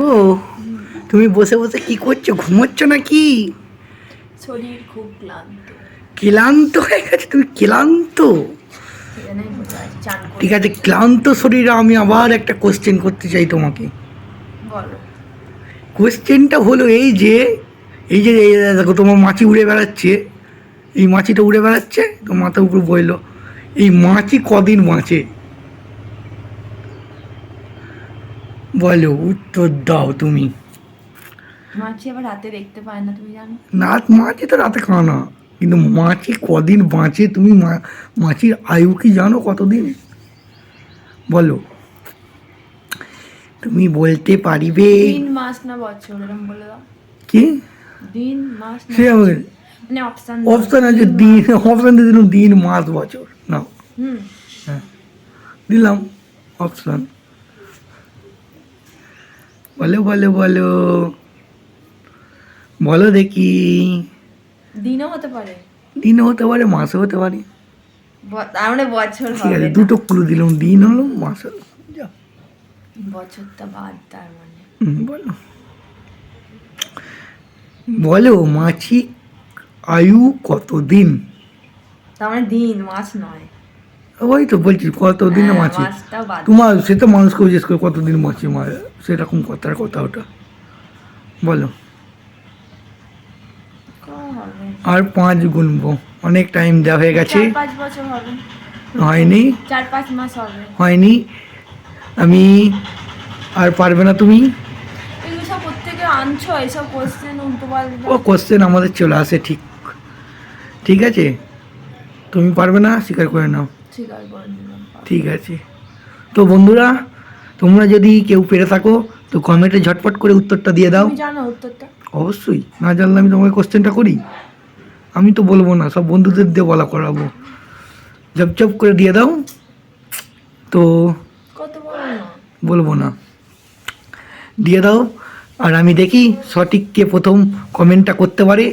গো, তুমি বসে বসে কি করছো? ঘুমোচ্ছ নাকি? শরীর খুব ক্লান্ত। ক্লান্ত হয়ে গেছে? তুমি ক্লান্ত? সেজন্যই বসে আছি, চান করে। ঠিক আছে, ক্লান্ত শরীরে আমি আবার একটা কোশ্চেন করতে চাই তোমাকে। বলো। কোশ্চেনটা হলো এই যে দেখো তোমার মাছি উড়ে বেড়াচ্ছে, এই মাছিটা উড়ে বেড়াচ্ছে তো মাথার উপর বইলো, এই মাছি কদিন বাঁচে? বলো, উত্তর দাও তুমি। মাছি আবার রাতে দেখতে পায় না, তুমি জানো? না, মাছি তো রাতে খাও না, কিন্তু মাছি কদিন বাঁচে তুমি মাছির আয়ু কি জানো কতদিন? বলো, তুমি বলতে পারিবে? দিন, মাস না বছর, এরকম বলে দাও। কি দিন, মাস না সে বছর। মানে অপশন অপশান আছে, দিন অপশান দিয়ে দিলাম, দিন মাস বছর নাও। হুম। হ্যাঁ, দিলাম অপশান। বলো বলো বলো, বলো দেখি। দিনও হতে পারে, দিনও হতে পারে, মাসও হতে পারে। তার মানে বছর ঠিক হবে আছে, না। দুটো ক্লু দিলাম, দিন হলো মাস হলো। যা, বছরটা বাদ, তার মানে বলো বলো, মাছি আয়ু কতদিন? তার মানে দিন, মাস নয়। ওই তো বলছি কতদিন মাছি। মাসটাও বাদ। তোমার সে তো মানুষকে জিজ্ঞেস করে কতদিন মাছি মারে, সেরকম কথার কথা ওটা। বলো। হবে। আর 5 গুনবো, অনেক টাইম দেওয়া হয়ে গেছে। 4-5 বছর হবে। হয়নি, 4-5 মাস হবে। হয়নি, আমি আর পারবে না তুমি। এগুলো সব প্রত্যেকে আনছো, এসব কোশ্চেন উল্টো পাল্টা। ও কোশ্চেন আমাদের চলে আসে, ঠিক ঠিক আছে, তুমি পারবে না, স্বীকার করে নাও। স্বীকার করে নিলাম। ঠিক আছে, তো বন্ধুরা, তোমরা যদি কেউ পেরে থাকো তো কমেন্টে ঝটপট করে উত্তরটা দিয়ে দাও। তুমি জানো উত্তরটা? অবশ্যই, না জানলে আমি তোমাকে কোশ্চেনটা করি? আমি তো বলবো না, সব বন্ধুদের দিয়ে বলা করাবো। ঝপঝপ করে দিয়ে দাও। তো কত বড় না। বলবো না, দিয়ে দাও। আর আমি দেখি সঠিক কে প্রথম কমেন্টটা করতে পারে,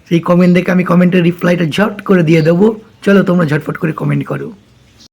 সেই কমেন্ট দেখে আমি কমেন্টের রিপ্লাইটা ঝট করে দিয়ে দেবো। চলো তোমরা ঝটপট করে কমেন্ট করো।